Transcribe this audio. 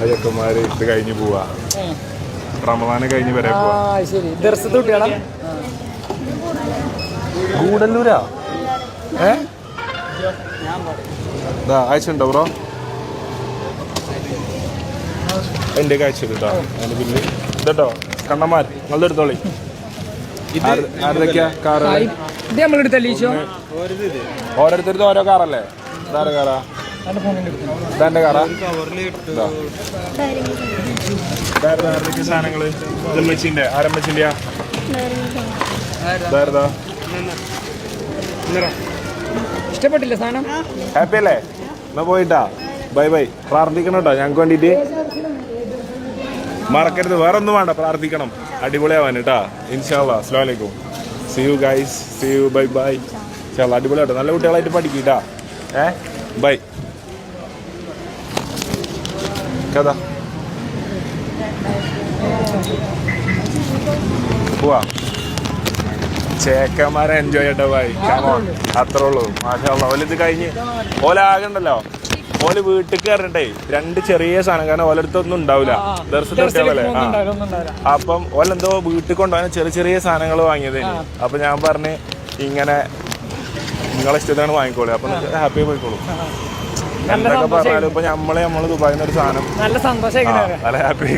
ചെക്കന്മാര് ഇത് കഴിഞ്ഞ് പോവാ, റമദാന് കഴിഞ്ഞ് വരെ പോവാ. ഗൂഡല്ലൂരാ? അയച്ചുണ്ടോ ബ്രോ? എൻ്റെ അയച്ചു കേട്ടോ. അതിന്റെ ബില്ല് ഇതട്ടോ. കണ്ണന്മാർ നിങ്ങളുടെ എടുത്തോളി. ആരുതൊക്കെയാ കാറ്? ഓരോരുത്തരും ഓരോ കാറല്ലേ? ഇതാരെ കാറാ? ഇതെന്റെ കാറാ? ഇതാരുടെ സാധനങ്ങള്? ഇതമ്മച്ചിന്റെ ആരമ്മച്ചിന്റെയാ? ഇതാരതാ? ഇഷ്ടപ്പെട്ടില്ല സാധനം? ഹാപ്പി അല്ലേ? എന്നാ പോയിട്ടാ. Bye bye. പ്രാർത്ഥിക്കണം കേട്ടോ ഞങ്ങൾക്ക് വേണ്ടിയിട്ട്. മറക്കരുത്, വേറെ ഒന്നും വേണ്ട, പ്രാർത്ഥിക്കണം അടിപൊളിയാവാൻ കേട്ടാ. ഇൻഷാ അല്ലാഹ്. അസ്സലാമു അലൈക്കും. See you guys. See you. Bye bye. ഇൻഷാ അല്ലാഹ്. അടിപൊളിയാട്ടോ. നല്ല കുട്ടികളായിട്ട് പഠിക്കട്ടാ. ബൈ. കഥ പോവാ. ചേക്കന്മാരെ എൻജോയ് ചെയ്യട്ടെ ബൈ. അത്രേ ഉള്ളൂ. മാഷാ അല്ലാഹ്. ഓലിത് കഴിഞ്ഞ് ഓലാകണ്ടല്ലോ, ഓല് വീട്ടിൽ കയറണ്ടേ 2 ചെറിയ സാധനം. കാരണം ഓലടുത്തൊന്നും ഉണ്ടാവില്ല, ദർശനല്ലേ. അപ്പം ഓലെന്തോ വീട്ടിൽ കൊണ്ടുപോകാൻ ചെറിയ ചെറിയ സാധനങ്ങൾ വാങ്ങിയത്. അപ്പൊ ഞാൻ പറഞ്ഞ് ഇങ്ങനെ നിങ്ങളെ ഇഷ്ടത്തിനാണ് വാങ്ങിക്കോളൂ, അപ്പൊ ഹാപ്പി പോയിക്കോളൂ. എന്തൊക്കെ പറഞ്ഞാലും ഇപ്പൊ നമ്മള് ദുബായിന്ന് ഒരു സാധനം നല്ല ഹാപ്പി.